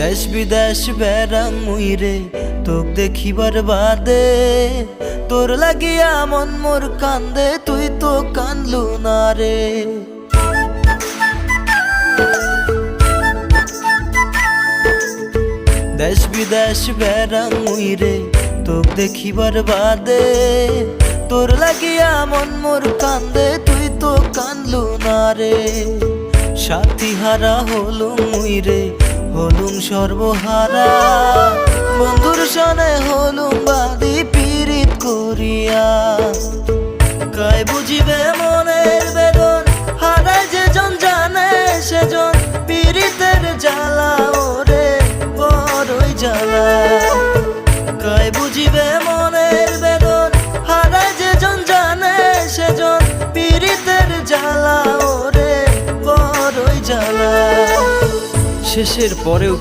দেশ বিদেশ বেড়াং মুইরে তোক দেখিবার বাদে, তোর লাগিয়া মন মোর কান্দে, তুই তো কান্দলু না রে। দেশ বিদেশ বেড়াং মুইরে তোক দেখিবার বাদে, তোর লাগিয়া মন মোর কান্দে, তুই তো কান্দলু না রে। সাথী হারা হলুম মুইরে হলুম সর্বহারা, বন্ধুর সনে হলুম বাদি পীড়িত করিয়া। কায় বুঝিবে মনের বেদন, হারায় যেজন জানে সেজন, পীড়িতের জ্বালা ওরে বড়ই জ্বালা। কায় বুঝিবে মনের বেদন, হারায় যেজন জানে সেজন, পীড়িতের জ্বালা ওরে বড়ই জ্বালা। শেষের পরেও